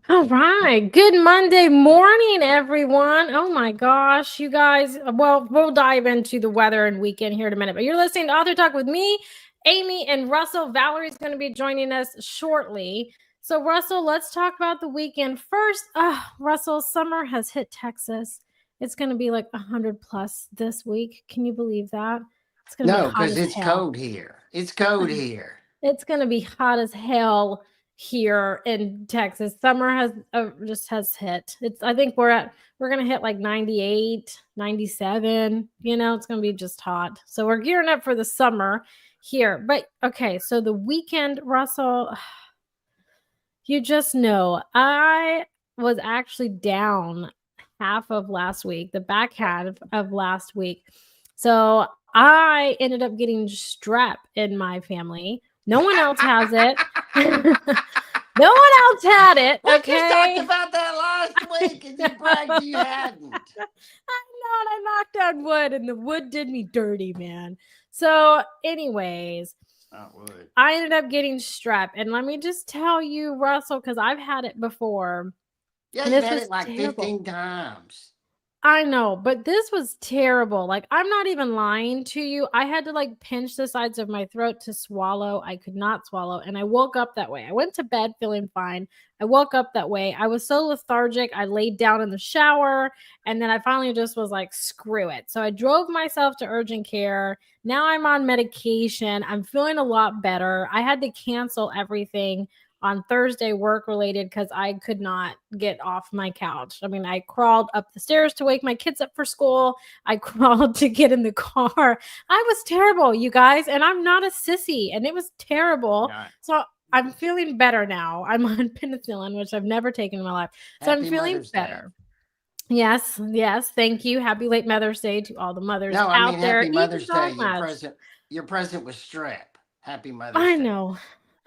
All right. Good Monday morning, everyone. Oh my gosh, you guys. Well, we'll dive into the weather and weekend here in a minute, but you're listening to Author Talk with me, Amy, and Russell. Valerie's going to be joining us shortly. So, Russell, let's talk about the weekend first. Russell, summer has hit Texas. It's going to be like 100 plus this week. Can you believe that? It's going to be No, hot because as it's hell. cold here. It's cold here. It's going to be hot as hell here in Texas. Summer has just has hit. It's I think we're going to hit like 98, 97. It's going to be just hot. So we're gearing up for the summer here. But okay, so the weekend, Russell, you just know I was actually down half of last week, the back half of last week. So I ended up getting strep in my family. No one else has it. No one else had it. We just talked Okay. about that last week and you bragged you hadn't. I know, and I knocked on wood, and the wood did me dirty, man. So, anyways, Oh, would. I ended up getting strep, and let me just tell you, Russell, because I've had it before, Yeah, and you've this had was it like terrible. 15 times. I know, but this was terrible. Like, I'm not even lying to you. I had to like pinch the sides of my throat to swallow. I could not swallow. And I woke up that way. I went to bed feeling fine. I woke up that way. I was so lethargic. I laid down in the shower. And then I finally just was like, screw it. So I drove myself to urgent care. Now I'm on medication. I'm feeling a lot better. I had to cancel everything on Thursday work related because I could not get off my couch. I mean, I crawled up the stairs to wake my kids up for school. I crawled to get in the car. I was terrible, you guys, and I'm not a sissy, and it was terrible. No. So I'm feeling better now. I'm on penicillin, which I've never taken in my life. So I'm Happy feeling Mother's Day. better. Yes, yes. Thank you. Happy late Mother's Day to all the mothers No, I mean out there. happy Eat Mother's so Day. Your much. present your present was strep. Happy Mother's I Day. know.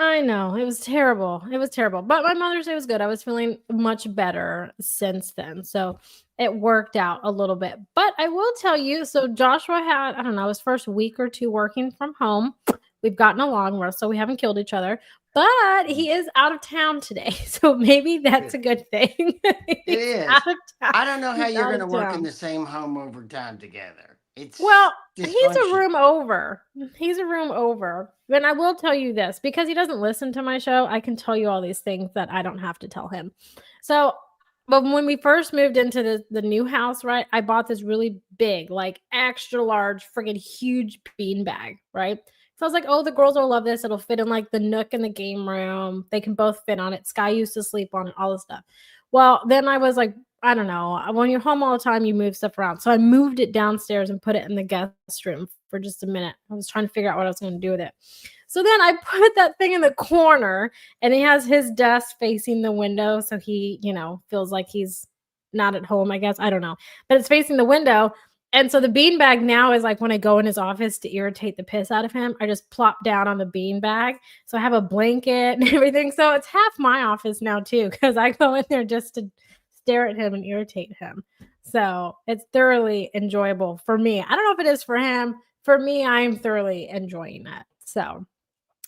I know. It was terrible. It was terrible. But my Mother's Day was good. I was feeling much better since then. So it worked out a little bit. But I will tell you, so Joshua had, I don't know, his first week or two working from home. We've gotten along, Russell. We haven't killed each other. But Mm, he is out of town today. So maybe that's good. a good thing. It He's out is. of town. I don't know how He's you're out going of to work in town. the same home over time together. It's Well, he's a dysfunction. room over. He's a room over. And I will tell you this because he doesn't listen to my show. I can tell you all these things that I don't have to tell him. So, but when we first moved into the new house, right, I bought this really big, like extra large, friggin' huge bean bag, right? So I was like, oh, the girls will love this. It'll fit in like the nook in the game room. They can both fit on it. Sky used to sleep on it, all this stuff. Well, then I was like, I don't know. When you're home all the time, you move stuff around. So I moved it downstairs and put it in the guest room for just a minute. I was trying to figure out what I was going to do with it. So then I put that thing in the corner and he has his desk facing the window. So he, feels like he's not at home, I guess. I don't know. But it's facing the window. And so the beanbag now is like when I go in his office to irritate the piss out of him, I just plop down on the beanbag. So I have a blanket and everything. So it's half my office now too, because I go in there just to stare at him and irritate him. So it's thoroughly enjoyable for me. I don't know if it is for him. For me, I'm thoroughly enjoying it. So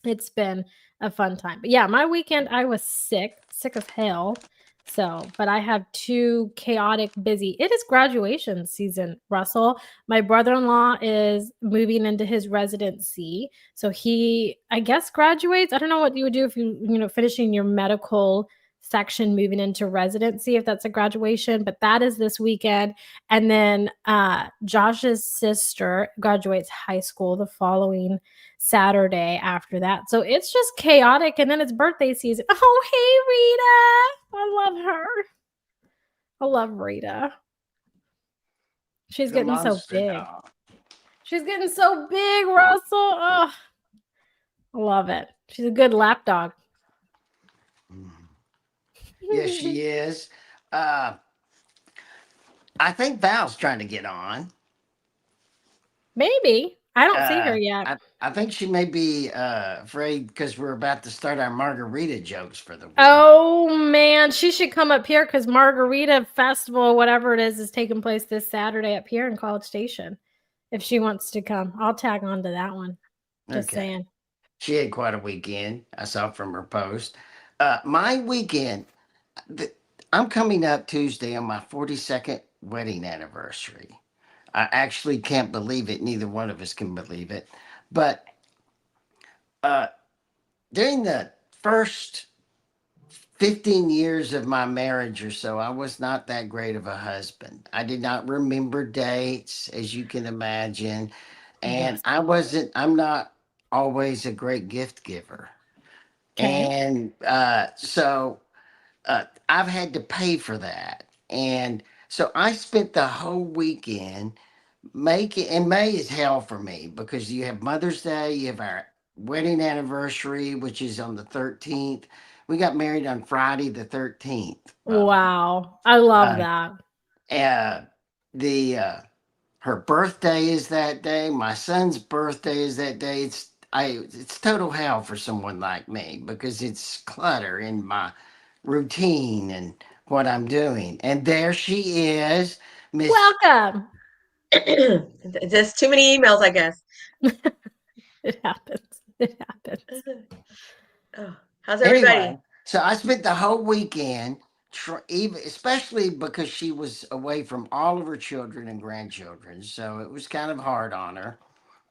it's been a fun time. But yeah, my weekend, I was sick as hell. So, but I have two chaotic, busy. It is graduation season, Russell. My brother in law is moving into his residency. So he, I guess, graduates. I don't know what you would do if finishing your medical section, moving into residency, if that's a graduation, but that is this weekend. And then Josh's sister graduates high school the following Saturday after that. So it's just chaotic. And then it's birthday season. Oh, hey, Rita. I love her. I love Rita. She's The getting so monster big. dog. She's getting so big, Russell. Oh, I love it. She's a good lap dog. Mm. Yes, she is. Uh, I think Val's trying to get on. Maybe. I don't see her Uh, yet. I think she may be afraid because we're about to start our margarita jokes for the week. Oh man, she should come up here because Margarita Festival, whatever it is taking place this Saturday up here in College Station. If she wants to come, I'll tag on to that one. Just Okay. saying. She had quite a weekend. I saw from her post. My weekend. th- I'm coming up Tuesday on my 42nd wedding anniversary. I actually can't believe it. Neither one of us can believe it. But uh, during the first 15 years of my marriage or so, I was not that great of a husband. I did not remember dates, as you can imagine. And Yes. I'm not always a great gift giver. Okay. And I've had to pay for that. And so I spent the whole weekend making, and May is hell for me because you have Mother's Day, you have our wedding anniversary, which is on the 13th. We got married on Friday the 13th, by the way. Wow. I love Uh, that. uh, the Her birthday is that day. My son's birthday is that day. It's total hell for someone like me because it's clutter in my routine and what I'm doing. And there she is, Miss. Welcome. Just too many emails, I guess. It happens. It happens. Oh, how's Anyway, everybody? so I spent the whole weekend, even especially because she was away from all of her children and grandchildren, so it was kind of hard on her.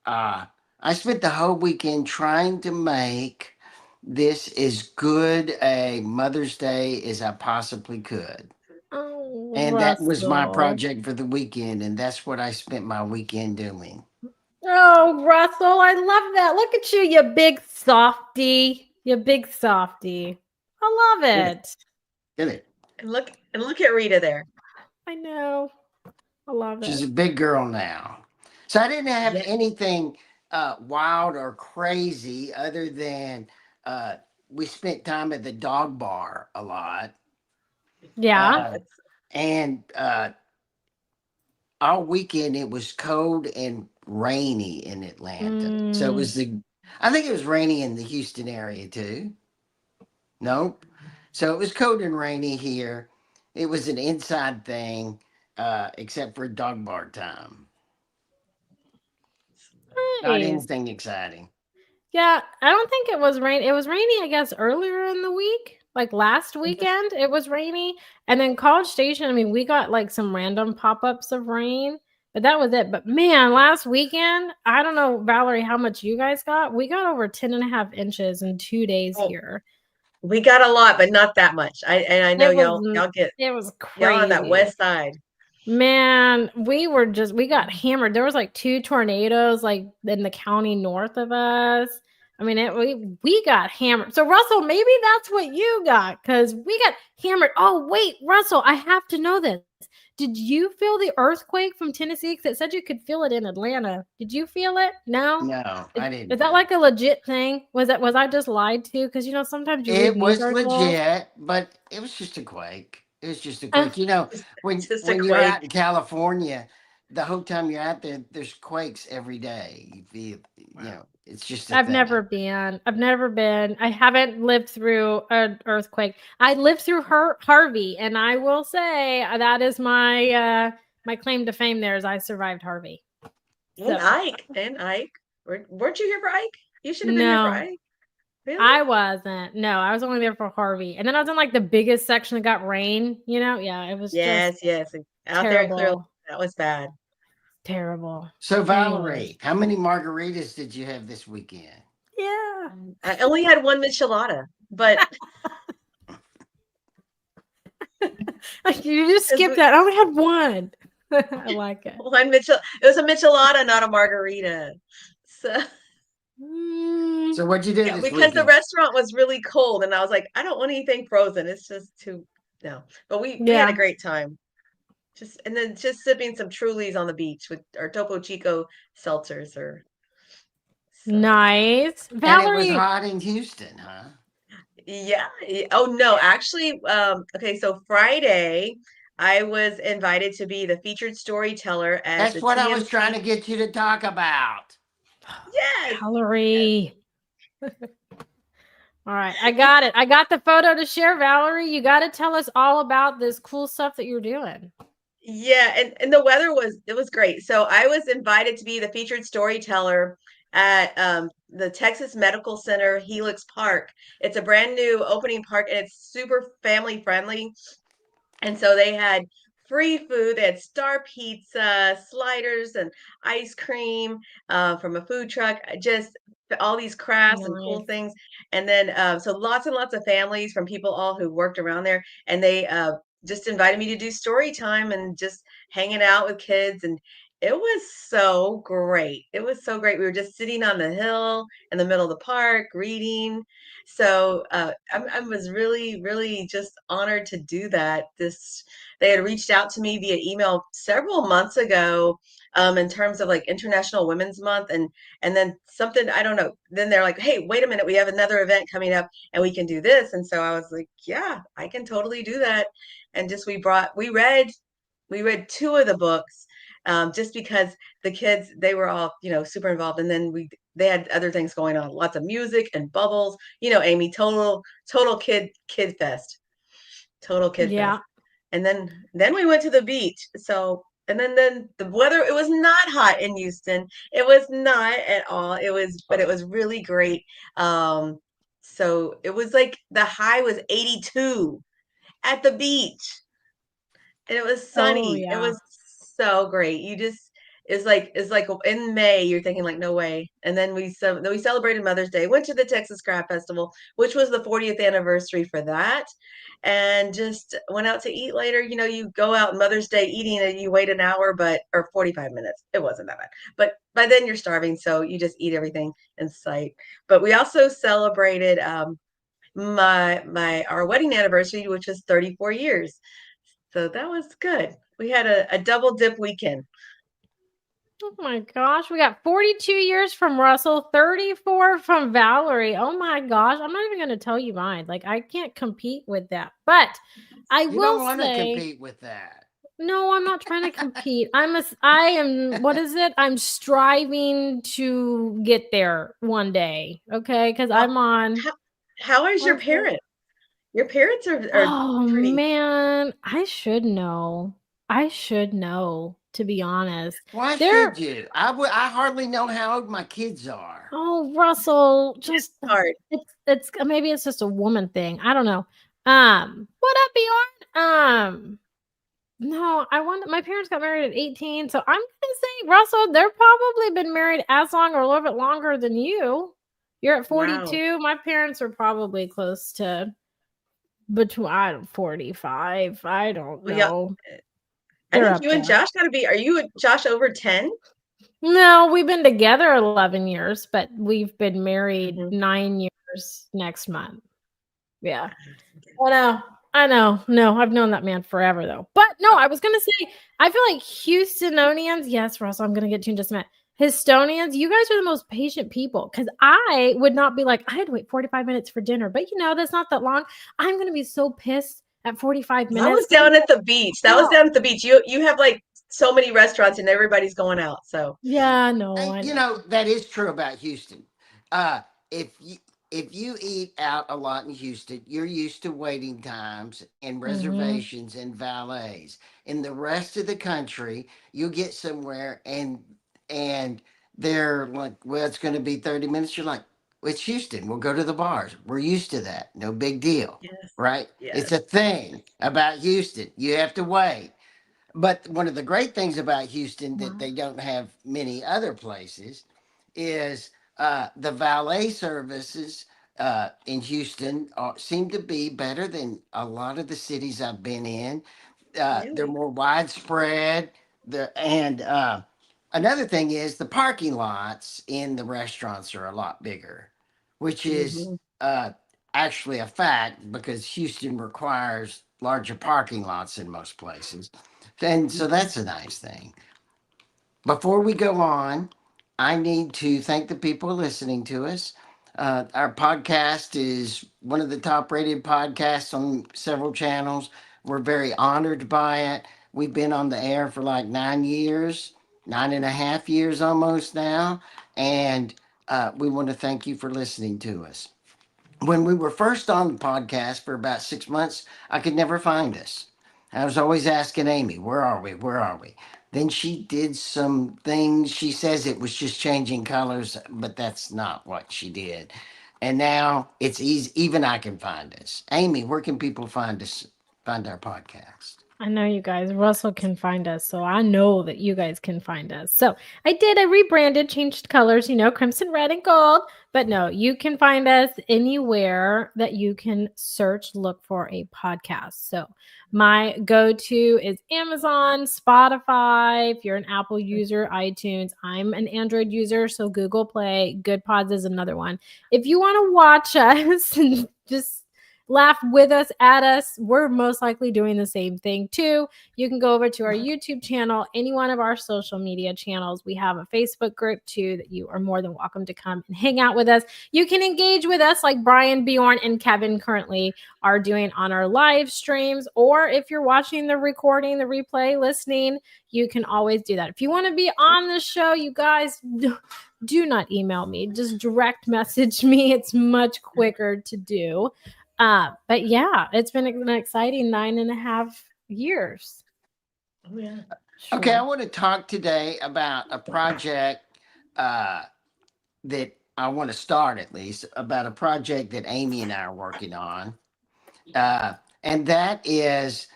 Uh, I spent the whole weekend trying to make this as good a Mother's Day as I possibly could. Oh, And that was my Russell. project for the weekend, and that's what I spent my weekend doing. Oh, Russell, I love that. Look at you, you big softy. You big softy. I love Did it? it. Did it? And look at Rita there. I know. I love She's it. a big girl now. So I didn't have Yeah. anything wild or crazy other than uh, we spent time at the dog bar a lot. Yeah. Uh, and all weekend it was cold and rainy in Atlanta. So it Mm, was I think it was rainy in the Houston area too. Nope. So it was cold and rainy here. It was an inside thing, except for dog bar time. Not nice. anything exciting. Yeah, I don't think it was rain. It was rainy, I guess, earlier in the week. Like last weekend, it was rainy. And then College Station, I mean, we got like some random pop ups of rain, but that was it. But man, last weekend, I don't know, Valerie, how much you guys got. We got over 10.5 inches in 2 days Oh, here. we got a lot, but not that much. I know It was it was y'all on that crazy. west side. Man, we got hammered. There was like two tornadoes like in the county north of us. I mean, we got hammered. So Russell, maybe that's what you got cuz we got hammered. Oh, wait, Russell, I have to know this. Did you feel the earthquake from Tennessee? Cuz it said you could feel it in Atlanta. Did you feel it? No. No, Is, I didn't is that feel like it. a legit thing? Was I just lied to? Cuz sometimes you read It news was articles. legit, but it was just a quake. It was just a Uh, quake. You know, Just, when just a when you're out in quake. California, the whole time you're out there, there's quakes every day. You feel, it's just a I've thing. never been. I've never been. I haven't lived through an earthquake. I lived through Harvey, and I will say that is my claim to fame. There is I survived Harvey. And So Ike. And Ike. Weren't you here for Ike? You should have been here for no, Ike. Really? I wasn't. No, I was only there for Harvey, and then I was in like the biggest section that got rain. Yeah, it was just Yes, yes. And out there in Clear Lake, terrible, that was bad. terrible. So Anyways, Valerie, how many margaritas did you have this weekend? yeah, I only had one michelada, but you just because skipped that. I only had one. I like it. it was a michelada, not a margarita. So Mm, So what'd you do yeah, this because the weekend? restaurant was really cold, and I was like, I don't want anything frozen. It's just too no. But we had a yeah. great time. Just sipping some Trulies on the beach with our Topo Chico seltzers or so. Nice. And it was Valerie. hot in Houston, huh? Yeah. Oh no, actually, okay, so Friday I was invited to be the featured storyteller at That's the what I was trying TMC. to get you to talk about. Yes, yes. Valerie. All right. I got it. I got the photo to share, Valerie. You got to tell us all about this cool stuff that you're doing. Yeah, and the weather was it was great. So I was invited to be the featured storyteller at the Texas Medical Center Helix Park. It's a brand new opening park and it's super family friendly. And so they had free food. They had star pizza, sliders, and ice cream from a food truck. Just all these crafts and cool Nice. things. And then so lots and lots of families from people all who worked around there, and they just invited me to do story time and just hanging out with kids. And it was so great. It was so great. We were just sitting on the hill in the middle of the park reading. So I was really, really just honored to do that. They had reached out to me via email several months ago, in terms of like International Women's Month, and then something I don't know. Then they're like, "Hey, wait a minute, we have another event coming up, and we can do this." And so I was like, "Yeah, I can totally do that." And just we read two of the books, just because the kids they were all super involved, and then they had other things going on, lots of music and bubbles. Amy, total total kid fest. Yeah. And then we went to the beach. So and then the weather, it was not hot in Houston. It was not at all. But it was really great. So it was like the high was 82 at the beach, and it was Oh sunny. It yeah. was so great. It's like in May, you're thinking like, no way. And then we celebrated Mother's Day, went to the Texas Craft Festival, which was the 40th anniversary for that, and just went out to eat later. You go out Mother's Day eating and you wait an hour, or 45 minutes. It wasn't that bad. But by then you're starving, so you just eat everything in sight. But we also celebrated my our wedding anniversary, which was 34 years. So that was good. We had a double dip weekend. Oh my gosh, we got 42 years from Russell, 34 from Valerie. Oh my gosh, I'm not even going to tell you mine. Like, I can't compete with that. But I You will don't want to say, compete with that. no, I'm not trying to compete. I am, what is it? I'm striving to get there one day. Okay. Because Well, I'm on, how how is your what is it? parent? Your parents are Oh pretty man, I should know. I should know, to be honest. Why should They're you? I hardly know how old my kids are. Oh, Russell, just hard. it's maybe it's just a woman thing. I don't know. What up, Bjorn? No, I want my parents got married at 18, so I'm gonna say, Russell, they're probably been married as long or a little bit longer than you. You're at Wow. 42. My parents are probably close to between I don't 45. I don't Well, yeah, know. I They're think up you and there. Josh gotta be. Are you and Josh over 10? No, we've been together 11 years, but we've been married Mhm. 9 years next month. Yeah. I know. I know. No, I've known that man forever though. But no, I was gonna say, I feel like Houstonians, yes, Russell, I'm gonna get to you in just a minute. Houstonians, you guys are the most patient people because I would not be like, I had to wait 45 minutes for dinner, but that's not that long. I'm gonna be so pissed at 45 That was minutes. down at the beach. That was No. down at the beach. You have like so many restaurants and everybody's going out. So Yeah, no, And, I know. that is true about Houston. Uh, if you eat out a lot in Houston, you're used to waiting times and Mhm. reservations and valets. In the rest of the country, you get somewhere and they're like, "Well, it's going to be 30 minutes." You're like, well, "It's Houston. We'll go to the bars. We're used to that. No big deal, yes, right?" It's yes. a thing about Houston. You have to wait. But one of the great things about Houston that Wow. they don't have many other places is the valet services in Houston seem to be better than a lot of the cities I've been in. They're Really? more widespread. And another thing is the parking lots in the restaurants are a lot bigger, which is Hmm. uh, actually a fact because Houston requires larger parking lots in most places. And so Hmm. that's a nice thing. Before we go on, I need to thank the people listening to us. Our podcast is one of the top rated podcasts on several channels. We're very honored by it. We've been on the air for like 9 years, 9.5 years almost now. And we want to thank you for listening to us. When we were first on the podcast for about 6 months, I could never find us. I was always asking Amy, where are we? Where are we? Then she did some things. She says it was just changing colors, but that's not what she did. And now it's easy. Even I can find us. Amy, where can people find us? Find our podcast. I know you guys. Russell can find us, so I know that you guys can find us. So I did. I rebranded, changed colors, crimson, red, and gold. But no, you can find us anywhere that you can search, look for a podcast. So my go to is Amazon, Spotify. If you're an Apple user, iTunes. I'm an Android user, so Google Play. Good Pods is another one. If you want to watch us and just laugh with us, at us, we're most likely doing the same thing too. You can go over to our YouTube channel, any one of our social media channels. We have a Facebook group too that you are more than welcome to come and hang out with us. You can engage with us like Brian, Bjorn, and Kevin currently are doing on our live streams. Or if you're watching the recording, the replay, listening, you can always do that. If you want to be on the show, you guys, do not email me. Just direct message me. It's much quicker to do. But yeah, it's been an exciting 9.5 years. Oh yeah. Okay, I Sure. want to talk today about a project uh, that I want to start at least about a project that Amy and I are working on. Uh, and that is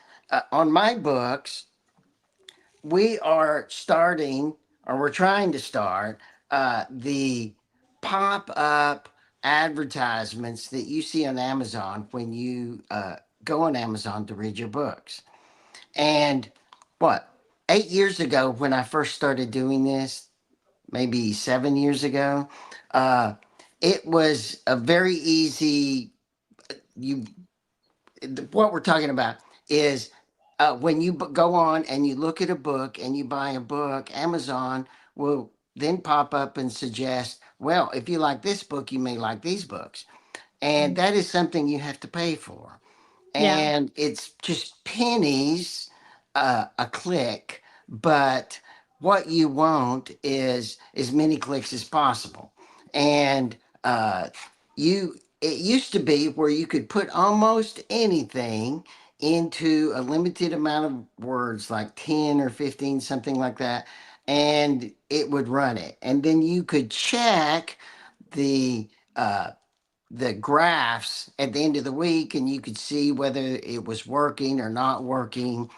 on my books, we are starting, or we're trying to start, the pop up advertisements that you see on Amazon when you go on Amazon to read your books. And what, 8 years ago, when I first started doing this, maybe 7 years ago, uh, it was a very easy, you what we're talking about is when you go on and you look at a book and you buy a book, Amazon will then pop up and suggest, well, if you like this book, you may like these books. And that is something you have to pay for. Yeah. And it's just pennies a click, but what you want is as many clicks as possible. And you it used to be where you could put almost anything into a limited amount of words, like 10 or 15, something like that, and it would run it. And then you could check the uh, the graphs at the end of the week, and you could see whether it was working or not working.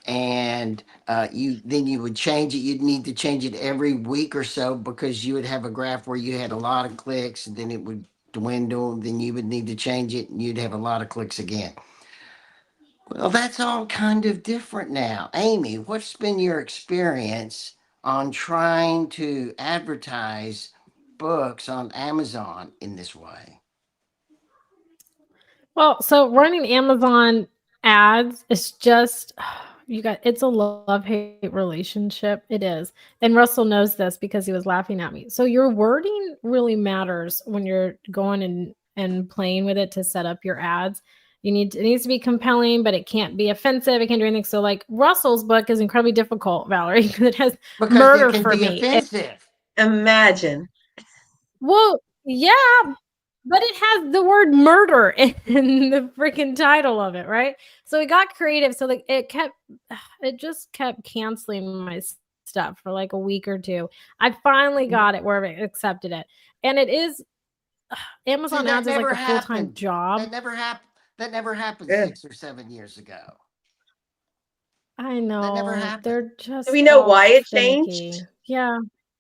And you would change it. You'd need to change it every week or so, because you would have a graph where you had a lot of clicks, and then it would dwindle. Then you would need to change it, and you'd have a lot of clicks again. Well, that's all kind of different now. Amy, what's been your experience on trying to advertise books on Amazon in this way? Well, so running Amazon ads is just it's a love-hate relationship. It is. And Russell knows this because he was laughing at me. So your wording really matters when you're going and playing with it to set up your ads. It needs to be compelling, but it can't be offensive. It can't do anything. So like Russell's book is incredibly difficult, Valerie, because it has Because it murder can for be me. offensive. Imagine. Well, yeah, but it has the word murder in the freaking title of it, right? So it got creative. So like it just kept canceling my stuff for like a week or two. I finally got it where it accepted it. And it is See, Amazon that ads is like never a full-time happened. job. That never happened. That never happened Yeah. 6 or 7 years ago. I That never know. happened. They're Do we just know all why it finicky. changed? Yeah,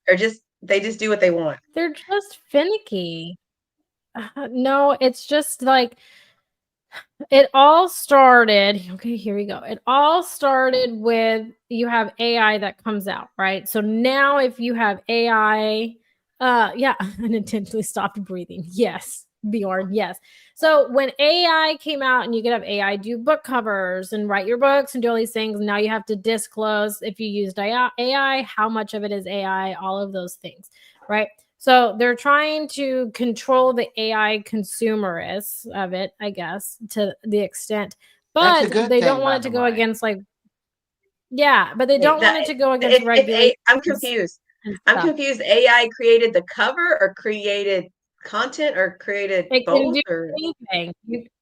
Or just they just do what they want? they're just finicky. No, it's just like it all started, okay, here we go. It all started with you have AI that comes out, right? So now if you have AI, yeah, unintentionally stopped breathing. Yes, Bjorn, yes. So when AI came out and you could have AI do book covers and write your books and do all these things, now you have to disclose if you used AI, how much of it is AI, all of those things, right? So they're trying to control the AI consumerists of it, I guess, to the extent, That's a but good they don't thing, want by it to the go way. against like, yeah, but they Wait, don't want that it to go against if regulations I'm confused. and I'm stuff. confused. AI created the cover or created content or created It can both do or anything.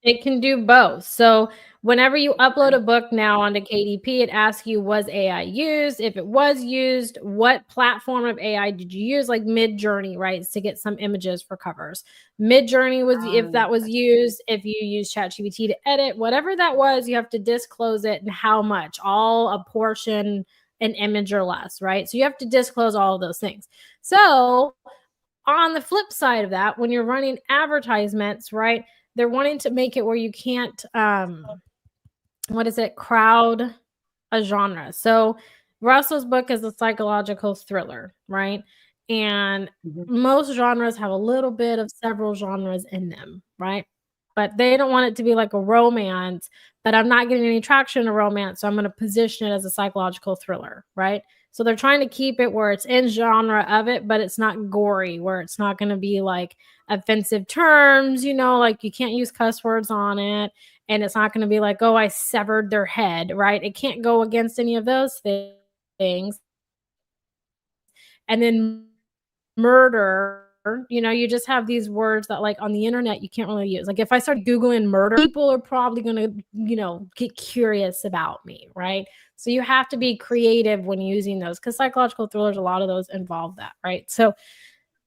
It can do both. So whenever you upload a book now onto KDP, it asks you, was AI used? If it was used, what platform of AI did you use? Like Midjourney, right? To get some images for covers. Midjourney was, if that was used, if you use ChatGPT to edit, whatever that was, you have to disclose it and how much, all a portion, an image or less, right? So you have to disclose all of those things. So on the flip side of that, when you're running advertisements, right, they're wanting to make it where you can't crowd a genre. So Russell's book is a psychological thriller, right? And most genres have a little bit of several genres in them, right? But they don't want it to be like a romance, but I'm not getting any traction in romance, so I'm going to position it as a psychological thriller, right? So they're trying to keep it where it's in genre of it, but it's not gory, where it's not going to be like offensive terms, like you can't use cuss words on it. And it's not going to be like, oh, I severed their head, right? It can't go against any of those things. And then murder, you just have these words that like on the internet you can't really use. Like if I start Googling murder, people are probably going to, get curious about me, right? So you have to be creative when using those, because psychological thrillers, a lot of those involve that, right? So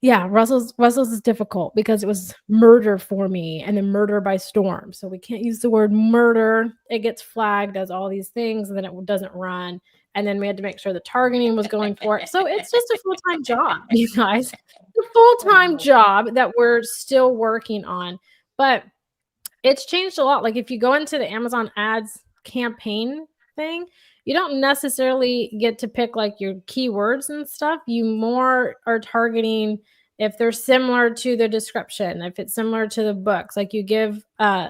yeah, Russell's is difficult because it was murder for me and then murder by storm. So we can't use the word murder. It gets flagged as all these things and then it doesn't run. And then we had to make sure the targeting was going for it. So it's just a full-time job, you guys. A full-time job that we're still working on. But it's changed a lot. Like if you go into the Amazon ads campaign thing, you don't necessarily get to pick like your keywords and stuff. You more are targeting if they're similar to the description, if it's similar to the books, like you give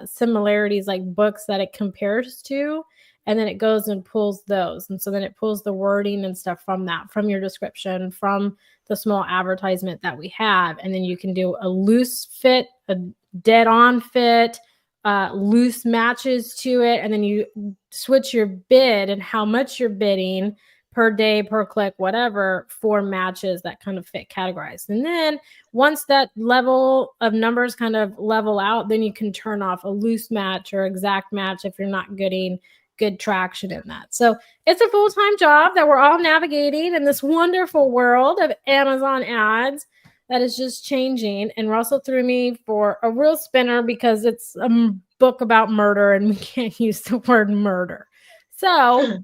similarities like books that it compares to, and then it goes and pulls those. And so then it pulls the wording and stuff from that, from your description, from the small advertisement that we have. And then you can do a loose fit, a dead on fit, loose matches to it, and then you switch your bid and how much you're bidding per day, per click, whatever, for matches that kind of fit categorized. And then once that level of numbers kind of level out, then you can turn off a loose match or exact match if you're not getting good traction in that. So it's a full-time job that we're all navigating in this wonderful world of Amazon ads that is just changing. And Russell threw me for a real spinner because it's a book about murder and we can't use the word murder. So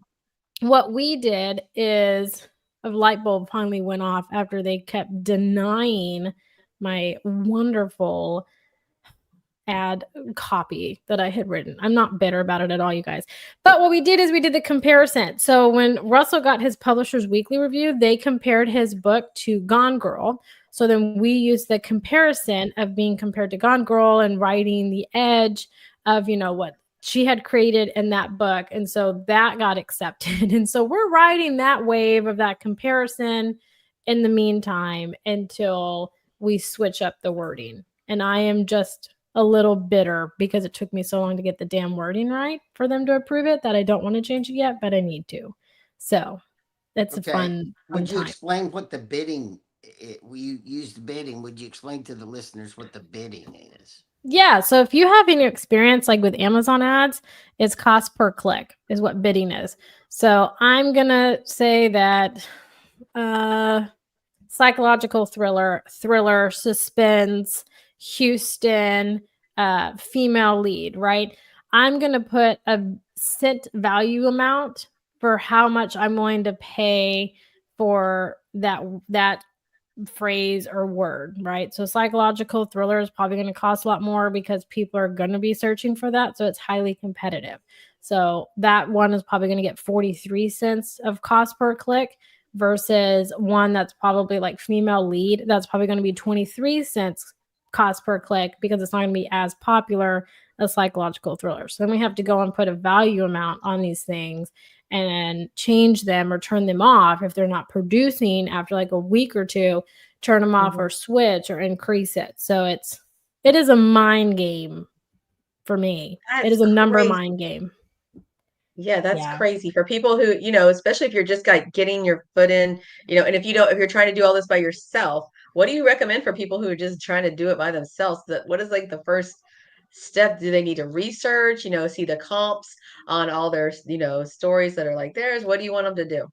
what we did is a light bulb finally went off after they kept denying my wonderful ad copy that I had written. I'm not bitter about it at all, you guys. But what we did is we did the comparison. So when Russell got his Publisher's Weekly review, they compared his book to Gone Girl. So then we used the comparison of being compared to Gone Girl and writing the edge of, what she had created in that book. And so that got accepted. And so we're riding that wave of that comparison in the meantime until we switch up the wording. And I am just a little bitter because it took me so long to get the damn wording right for them to approve it that I don't want to change it yet, but I need to. So that's a fun Would you time. explain what the bidding, we used bidding, would you explain to the listeners what the bidding is? Yeah, so if you have any experience like with Amazon ads, it's cost per click is what bidding is. So I'm going to say that psychological thriller, suspense, Houston, female lead, right? I'm going to put a set value amount for how much I'm willing to pay for that phrase or word, right? So psychological thriller is probably going to cost a lot more because people are going to be searching for that. So it's highly competitive. So that one is probably going to get 43 cents of cost per click versus one that's probably like female lead. That's probably going to be 23 cents cost per click because it's not going to be as popular as psychological thrillers. So then we have to go and put a value amount on these things and change them or turn them off if they're not producing after like a week or two, turn them off or switch or increase it. So it is a mind game for me. It is a number mind game. Yeah, that's crazy for people who, especially if you're just like getting your foot in, and if you're trying to do all this by yourself, what do you recommend for people who are just trying to do it by themselves? What is like the first step? Do they need to research, see the comps on all their, stories that are like theirs? What do you want them to do?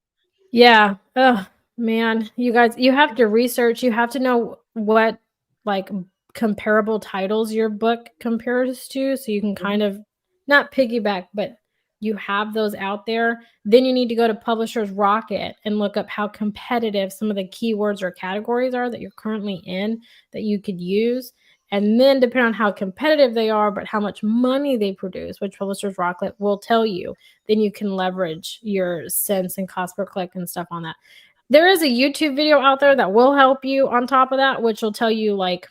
Yeah. Oh, man. You guys, you have to research. You have to know what like comparable titles your book compares to so you can kind Mhm. of not piggyback, but you have those out there. Then you need to go to Publishers Rocket and look up how competitive some of the keywords or categories are that you're currently in that you could use. And then depending on how competitive they are, but how much money they produce, which Publishers Rocket will tell you, then you can leverage your cents and cost per click and stuff on that. There is a YouTube video out there that will help you on top of that, which will tell you like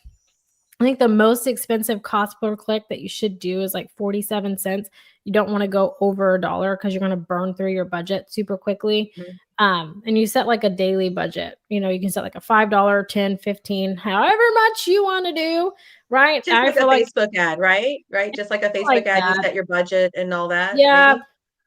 I think the most expensive cost per click that you should do is like 47 cents. You don't want to go over $1 because you're going to burn through your budget super quickly. Mhm. And you set like a daily budget. You can set like a $5, 10, 15, however much you want to do, right? Just I like a feel like Facebook ad, right? Right? Just like a like Facebook ad, you that. set your budget and all that, Yeah, maybe?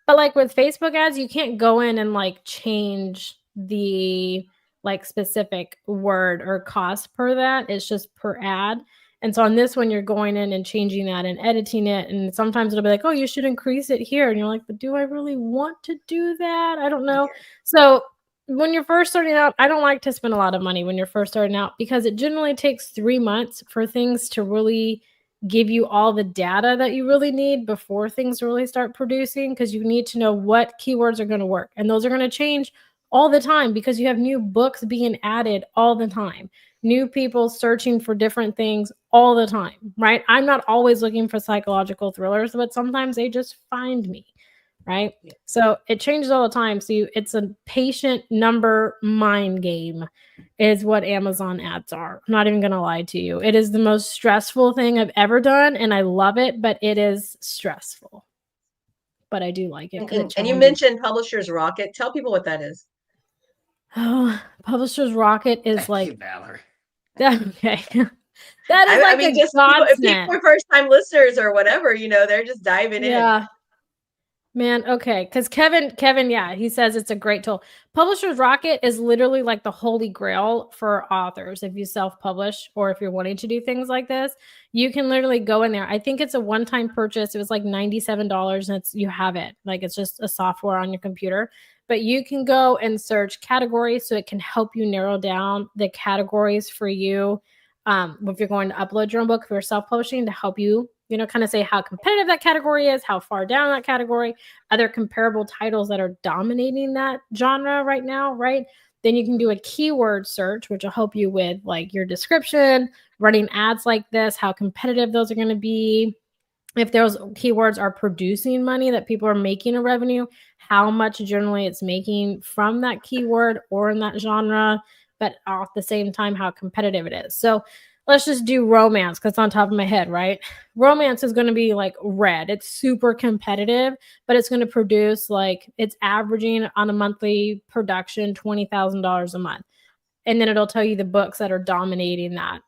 but, like, with Facebook ads, you can't go in and, like, change the, like, specific word or cost per that, it's just per ad, and so on this one, you're going in and changing that and editing it, and sometimes it'll be like, "Oh, you should increase it here," and you're like, "But do I really want to do that? I don't know." Yeah. So, when you're first starting out, I don't like to spend a lot of money when you're first starting out because it generally takes 3 months for things to really give you all the data that you really need before things really start producing because you need to know what keywords are going to work. And those are going to change all the time because you have new books being added all the time, new people searching for different things all the time, right? I'm not always looking for psychological thrillers, but sometimes they just find me, right? Yeah. So it changes all the time. So it's a patient number mind game is what Amazon ads are. I'm not even going to lie to you. It is the most stressful thing I've ever done, and I love it, but it is stressful. But I do like it And because it and you challenges. mentioned Publishers Rocket. Tell people what that is. Oh, Publishers Rocket is Thank you, like Valerie. that. Okay. That is I like mean, a just people if people godsend. are first-time listeners or whatever, they're just diving in. Yeah. Man, okay, because Kevin, yeah, he says it's a great tool. Publisher's Rocket is literally like the holy grail for authors. If you self-publish or if you're wanting to do things like this, you can literally go in there. I think it's a one-time purchase. It was like $97 and you have it. Like it's just a software on your computer. But you can go and search categories so it can help you narrow down the categories for you. If you're going to upload your own book, if you're self-publishing, to help you, kind of say how competitive that category is, how far down that category, other comparable titles that are dominating that genre right now, right? Then you can do a keyword search, which will help you with like your description, running ads like this, how competitive those are going to be. If those keywords are producing money that people are making a revenue, how much generally it's making from that keyword or in that genre, but at the same time, how competitive it is. So let's just do romance because it's on top of my head, right? Romance is going to be like red. It's super competitive, but it's going to produce like it's averaging on a monthly production $20,000 a month. And then it'll tell you the books that are dominating that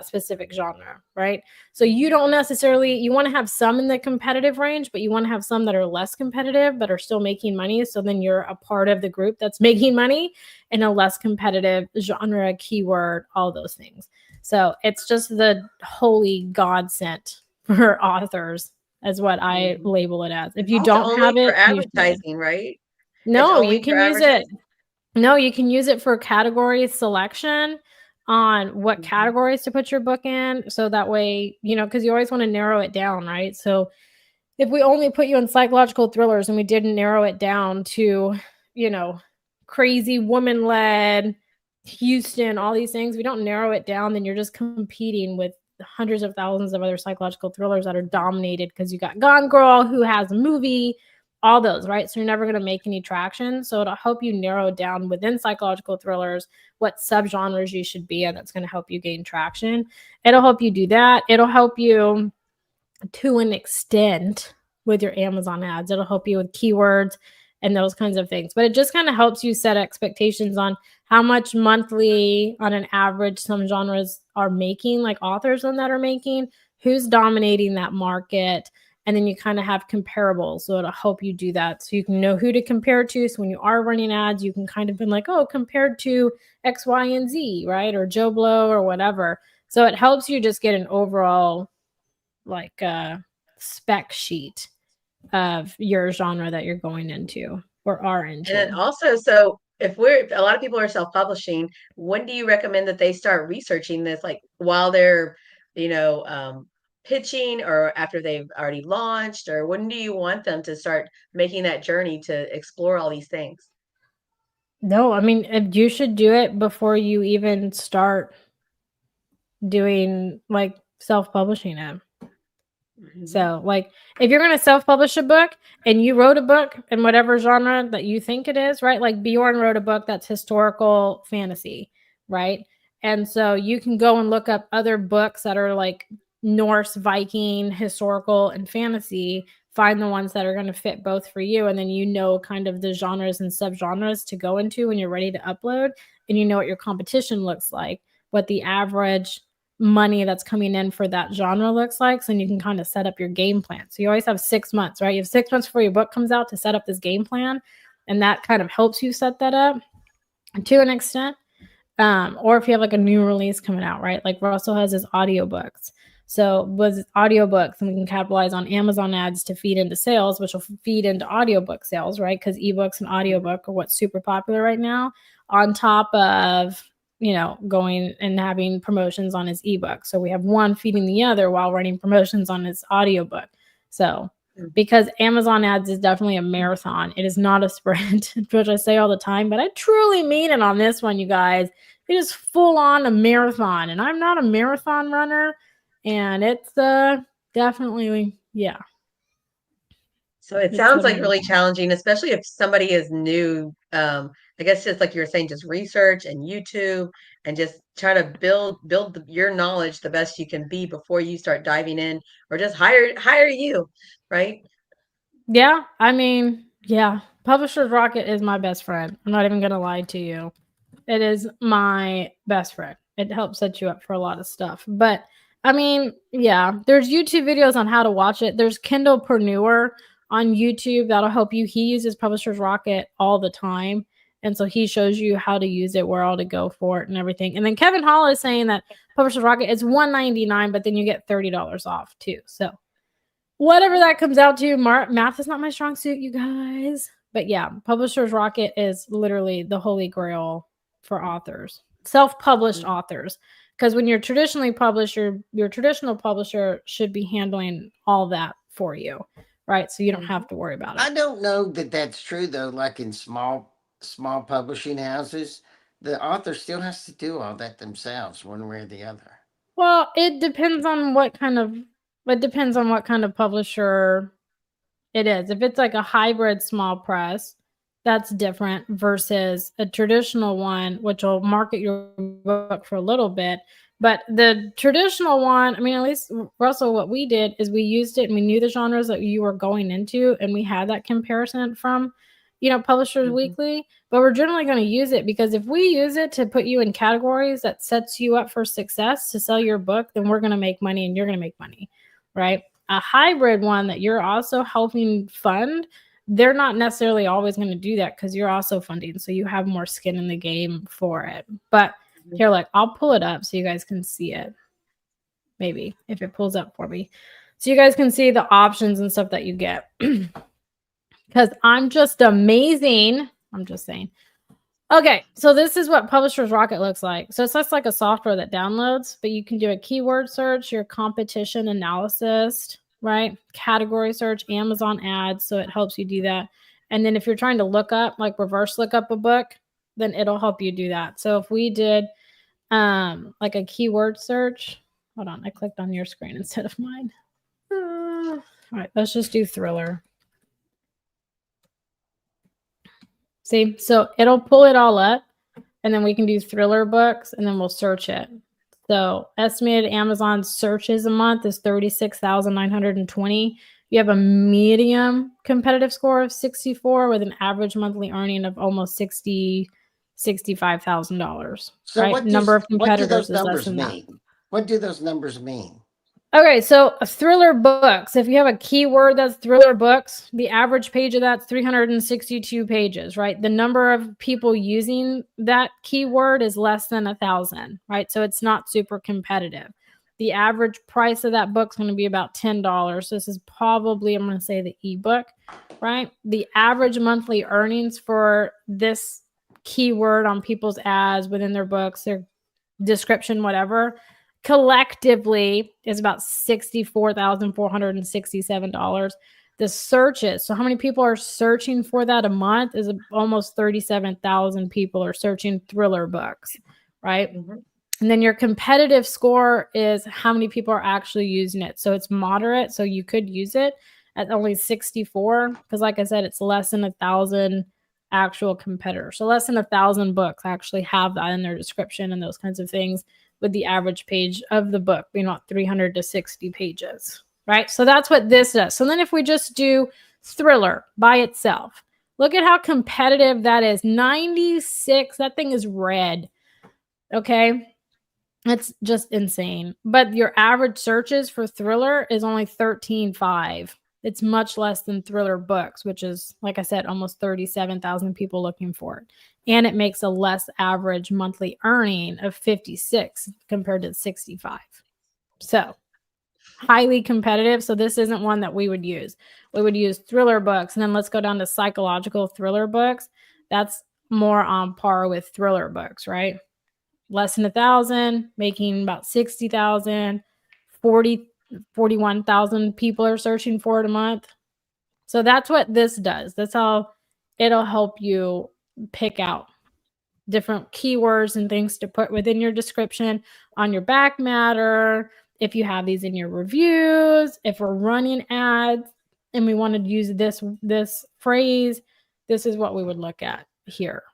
specific genre, right? So you don't necessarily you want to have some in the competitive range, but you want to have some that are less competitive but are still making money. So then you're a part of the group that's making money in a less competitive genre, keyword, all those things. So it's just the holy godsend for authors, is what I Mhm. label it as. If It's you also don't have only for it, you should. advertising, right? It's No, you only for can use it. advertising? No, you can use it for category selection on what Mhm. categories to put your book in. So that way, because you always want to narrow it down, right? So if we only put you in psychological thrillers and we didn't narrow it down to, you know, crazy woman led Houston, all these things, we don't narrow it down, then you're just competing with hundreds of thousands of other psychological thrillers that are dominated because you got Gone Girl who has a movie, all those, right? So you're never going to make any traction. So it'll help you narrow down within psychological thrillers what subgenres you should be in. That's going to help you gain traction. It'll help you do that. It'll help you to an extent with your Amazon ads. It'll help you with keywords and those kinds of things. But it just kind of helps you set expectations on how much monthly on an average some genres are making, like authors on that are making, who's dominating that market, And then you kind of have comparables. So it'll help you do that. So you can know who to compare to. So when you are running ads, you can kind of be like, oh, compared to X, Y, and Z, right? Or Joe Blow or whatever. So it helps you just get an overall like spec sheet of your genre that you're going into or are into. And then also, so if a lot of people are self-publishing, when do you recommend that they start researching this? Like while they're, you know, pitching or after they've already launched, or when do you want them to start making that journey to explore all these things? No, I mean, you should do it before you even start doing like self-publishing it. So, like, if you're going to self-publish a book and you wrote a book in whatever genre that you think it is, right? Like Bjorn wrote a book that's historical fantasy, right? And so you can go and look up other books that are like Norse, Viking, historical, and fantasy. Find the ones that are going to fit both for you. And then you know kind of the genres and subgenres to go into when you're ready to upload. And you know what your competition looks like, what the average money that's coming in for that genre looks like. So you can kind of set up your game plan. So you always have 6 months, right? You have 6 months before your book comes out to set up this game plan. And that kind of helps you set that up to an extent. Or if you have like a new release coming out, right? Like Russell has his audiobooks. So with audiobooks, and we can capitalize on Amazon ads to feed into sales, which will feed into audiobook sales, right? Because ebooks and audiobook are what's super popular right now, on top of, you know, going and having promotions on his ebook. So we have one feeding the other while running promotions on his audiobook. So because Amazon ads is definitely a marathon. It is not a sprint, which I say all the time, but I truly mean it on this one, you guys. It is full on a marathon, and I'm not a marathon runner, and it's definitely, yeah. So it sounds like really challenging, especially if somebody is new. I guess just like you were saying, just research and YouTube and just try to build your knowledge the best you can be before you start diving in, or just hire you, right? Yeah, I mean, yeah. Publisher's Rocket is my best friend. I'm not even going to lie to you. It is my best friend. It helps set you up for a lot of stuff. But I mean, yeah, there's YouTube videos on how to watch it. There's Kindlepreneur on YouTube that'll help you. He uses Publisher's Rocket all the time. And so he shows you how to use it, where all to go for it and everything. And then Kevin Hall is saying that Publisher's Rocket is $199, but then you get $30 off too. So whatever that comes out to, math is not my strong suit, you guys. But yeah, Publisher's Rocket is literally the holy grail for authors, self-published authors. Because when you're traditionally published, your traditional publisher should be handling all that for you, right? So you don't have to worry about it. I don't know that that's true though. Like in small publishing houses, the author still has to do all that themselves, one way or the other. Well, it depends on what kind of publisher it is. If it's like a hybrid small press, that's different versus a traditional one, which will market your book for a little bit. But the traditional one, I mean, at least Russell, what we did is we used it and we knew the genres that you were going into, and we had that comparison from, you know, Publishers Weekly. But we're generally going to use it because if we use it to put you in categories that sets you up for success to sell your book, then we're going to make money and you're going to make money, right? A hybrid one that you're also helping fund, they're not necessarily always going to do that because you're also funding. So you have more skin in the game for it. But here, like, I'll pull it up so you guys can see it. Maybe if it pulls up for me. So you guys can see the options and stuff that you get. Because I'm just amazing. I'm just saying. Okay, so this is what Publisher's Rocket looks like. So it's just like a software that downloads, but you can do a keyword search, your competition analysis, right? Category search, Amazon ads. So it helps you do that. And then if you're trying to look up, like reverse look up a book, then it'll help you do that. So if we did like a keyword search, hold on, I clicked on your screen instead of mine. All right, let's just do thriller. See, so it'll pull it all up, and then we can do thriller books, and then we'll search it. So estimated Amazon searches a month is 36,920. You have a medium competitive score of 64 with an average monthly earning of almost $65,000. So right? what Number of what do competitors those is less numbers than that. mean? What do those numbers mean? Okay, so thriller books. If you have a keyword that's thriller books, the average page of that's 362 pages, right? The number of people using that keyword is less than 1,000, right? So it's not super competitive. The average price of that book is going to be about $10. This is probably, I'm going to say, the ebook, right? The average monthly earnings for this keyword on people's ads within their books, their description, whatever, collectively is about $64,467. The searches, so how many people are searching for that a month, is almost 37,000 people are searching thriller books, right? Mm-hmm. And then your competitive score is how many people are actually using it. So it's moderate, so you could use it at only 64, because like I said, it's less than 1,000 actual competitors. So less than 1,000 books actually have that in their description and those kinds of things, with the average page of the book being about 300 to 60 pages, right? So that's what this does. So then if we just do thriller by itself, look at how competitive that is. 96, that thing is red, okay? It's just insane. But your average searches for thriller is only 13.5. It's much less than thriller books, which is, like I said, almost 37,000 people looking for it. And it makes a less average monthly earning of 56 compared to 65. So highly competitive. So this isn't one that we would use. We would use thriller books. And then let's go down to psychological thriller books. That's more on par with thriller books, right? Less than 1,000, making about 60,000, 41,000 people are searching for it a month. So that's what this does. That's how it'll help you pick out different keywords and things to put within your description, on your back matter, if you have these in your reviews, if we're running ads and we want to use this phrase, this is what we would look at here.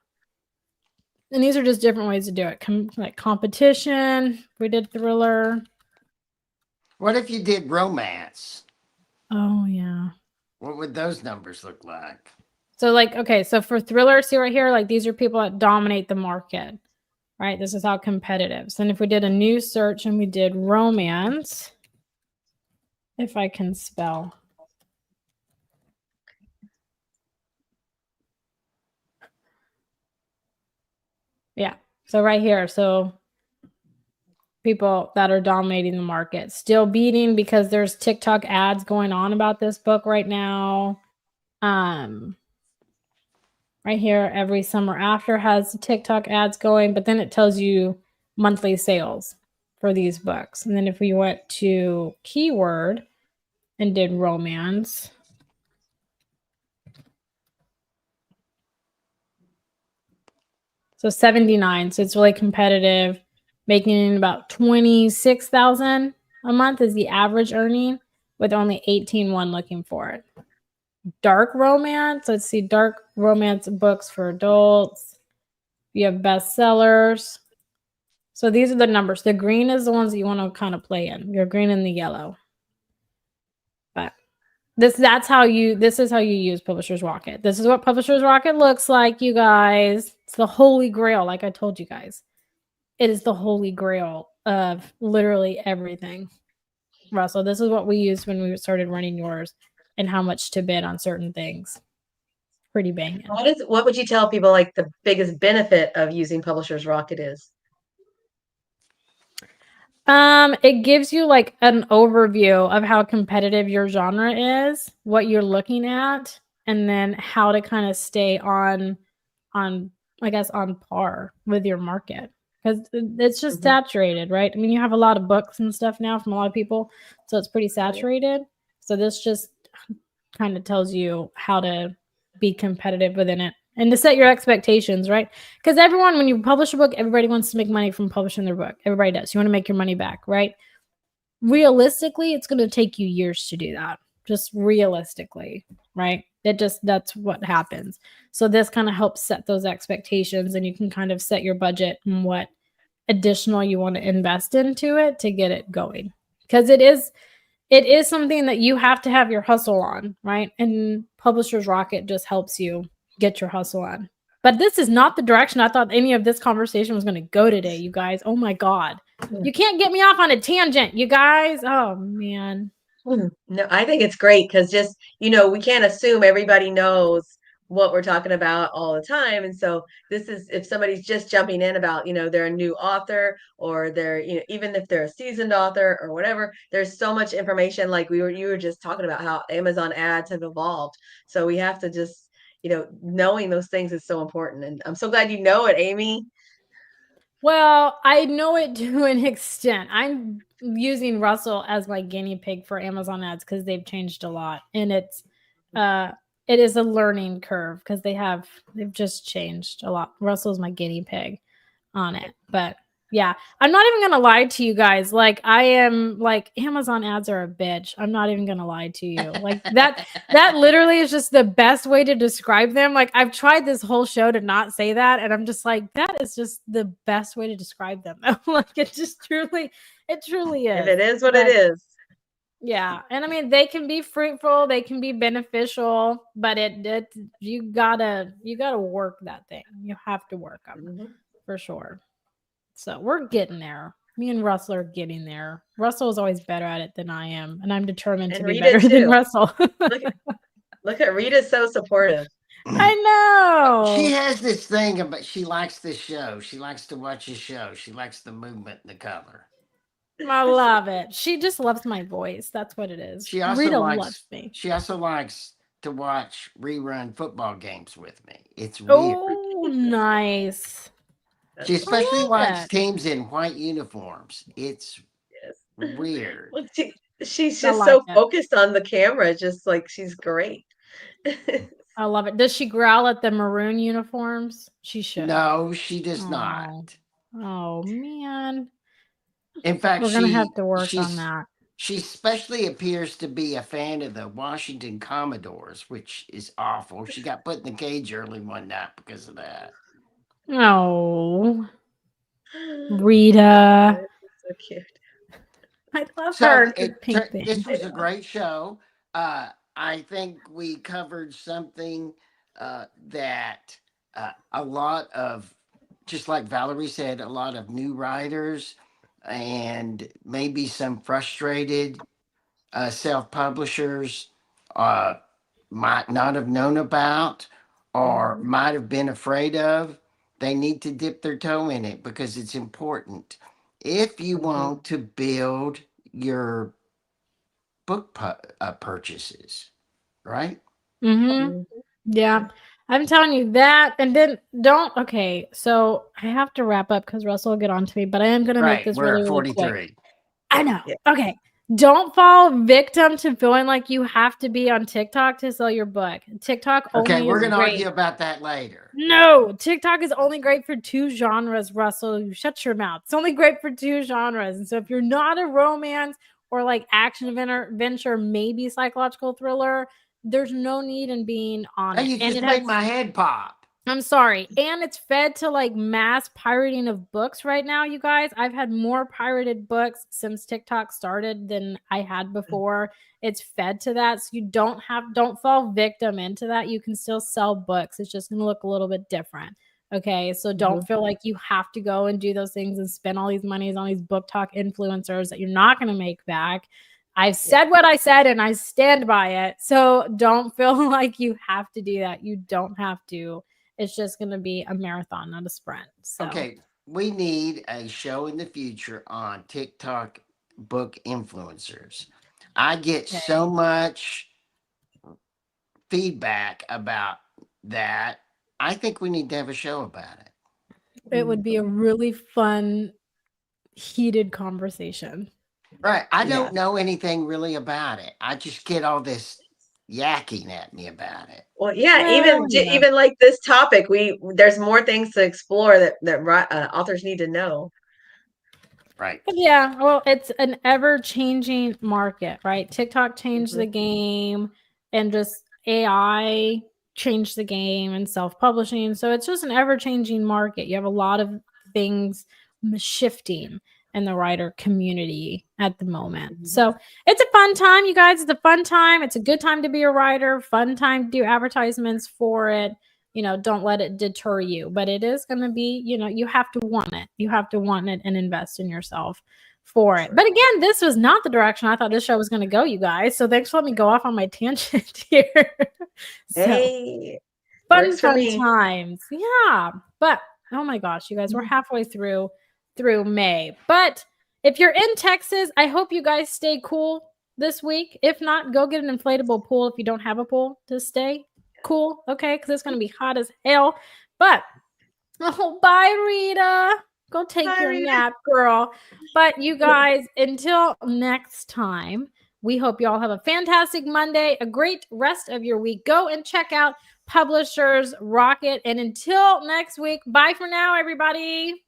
And these are just different ways to do it. Like competition, we did thriller. What if you did romance? Oh, yeah. What would those numbers look like? So like, okay, so for thriller, see right here, like these are people that dominate the market, right? This is how competitive. So then if we did a new search and we did romance, if I can spell. Yeah, so right here, so people that are dominating the market, still beating because there's TikTok ads going on about this book right now. Right here, every summer after has TikTok ads going, but then it tells you monthly sales for these books. And then if we went to keyword and did romance, so 79. So it's really competitive, making about 26,000 a month is the average earning, with only 18,1 looking for it. Dark romance, let's see, dark romance books for adults. You have bestsellers. So these are the numbers. The green is the ones that you want to kind of play in. Your green and the yellow. But this is how you use Publishers Rocket. This is what Publishers Rocket looks like, you guys. It's the holy grail, like I told you guys. It is the holy grail of literally everything. Russell, this is what we used when we started running yours, and how much to bid on certain things. Pretty banging. What would you tell people like the biggest benefit of using Publishers Rocket is? It gives you like an overview of how competitive your genre is, what you're looking at, and then how to kind of stay on I guess on par with your market, because it's just saturated, right? I mean, you have a lot of books and stuff now from a lot of people, so it's pretty saturated. So this just kind of tells you how to be competitive within it and to set your expectations, right? Because everyone, when you publish a book, everybody wants to make money from publishing their book. Everybody does. You want to make your money back, right? Realistically, it's going to take you years to do that. Just realistically, right? That's what happens. So this kind of helps set those expectations, and you can kind of set your budget and what additional you want to invest into it to get it going. Because it is something that you have to have your hustle on, right? And Publishers Rocket just helps you get your hustle on. But this is not the direction I thought any of this conversation was going to go today, you guys. Oh my God. You can't get me off on a tangent, you guys. Oh man. No, I think it's great because just, we can't assume everybody knows what we're talking about all the time. And so this is if somebody's just jumping in about, they're a new author or they're, even if they're a seasoned author or whatever, there's so much information. Like you were just talking about how Amazon ads have evolved. So we have to just, knowing those things is so important. And I'm so glad you know it, Amy. Well, I know it to an extent. I'm using Russell as my guinea pig for Amazon ads because they've changed a lot, and it is a learning curve because they've just changed a lot. Russell's my guinea pig on it, but yeah, I'm not even gonna lie to you guys. Like I am like Amazon ads are a bitch. I'm not even gonna lie to you. Like that literally is just the best way to describe them. Like I've tried this whole show to not say that, and I'm just like, that is just the best way to describe them. Like it truly is. If it is what it is. Yeah. And I mean they can be fruitful, they can be beneficial, but you gotta work that thing. You have to work them for sure. So we're getting there. Me and Russell are getting there. Russell is always better at it than I am, and I'm determined to be Rita better than too. Russell. Look at Rita's so supportive. I know. She has this thing about she likes this show. She likes to watch the show. She likes the movement and the color. I love it. She just loves my voice. That's what it is. She also Rita likes loves me. She also likes to watch rerun football games with me. It's weird. Oh, nice. She especially likes that. teams in white uniforms. It's weird. Well, she's I just like so it. focused on the camera, just like she's great. I love it. Does she growl at the maroon uniforms? She should. No, she does not. Oh man. In fact, we're gonna have to work on that. She especially appears to be a fan of the Washington Commodores, which is awful. She got put in the cage early one night because of that. Oh, Rita. So cute. I love her. This was a great show. I think we covered something that a lot of, just like Valerie said, a lot of new writers and maybe some frustrated self-publishers might not have known about or might have been afraid of. They need to dip their toe in it because it's important if you want to build your book purchases, right? Yeah, I'm telling you that. And then okay, so I have to wrap up because Russell will get on to me, but I am going to make this really, really quick. I know. Yeah. Okay. Don't fall victim to feeling like you have to be on TikTok to sell your book. TikTok only Okay, we're going to argue about that later. No, TikTok is only great for 2 genres, Russell. You shut your mouth. It's only great for 2 genres. And so if you're not a romance or like action adventure, maybe psychological thriller, there's no need in being on it. You just made my head pop. I'm sorry. And it's fed to like mass pirating of books right now, you guys. I've had more pirated books since TikTok started than I had before. It's fed to that. So you don't fall victim into that. You can still sell books. It's just going to look a little bit different. Okay. So don't feel like you have to go and do those things and spend all these monies on these book talk influencers that you're not going to make back. I've said what I said and I stand by it. So don't feel like you have to do that. You don't have to. It's just going to be a marathon, not a sprint. So. Okay. We need a show in the future on TikTok book influencers. I get so much feedback about that. I think we need to have a show about it. It would be a really fun, heated conversation. Right. I don't know anything really about it. I just get all this yakking at me about it. Well, even like this topic, there's more things to explore that authors need to know. Right. But yeah, well, it's an ever-changing market, right? TikTok changed the game, and just AI changed the game, and self-publishing. So it's just an ever-changing market. You have a lot of things shifting in the writer community at the moment. So it's a fun time, you guys. It's a fun time. It's a good time to be a writer, fun time to do advertisements for it. don't let it deter you. But it is going to be, you have to want it. You have to want it and invest in yourself for it. But again, this was not the direction I thought this show was going to go, you guys. So thanks for letting me go off on my tangent here. Hey, fun me. times. Yeah. But oh my gosh, you guys, we're halfway through May. But if you're in Texas, I hope you guys stay cool this week. If not, go get an inflatable pool if you don't have a pool to stay cool. Okay, because it's going to be hot as hell. But bye, Rita. Go take your nap, girl. But you guys, until next time, we hope you all have a fantastic Monday, a great rest of your week. Go and check out Publishers Rocket. And until next week, bye for now, everybody.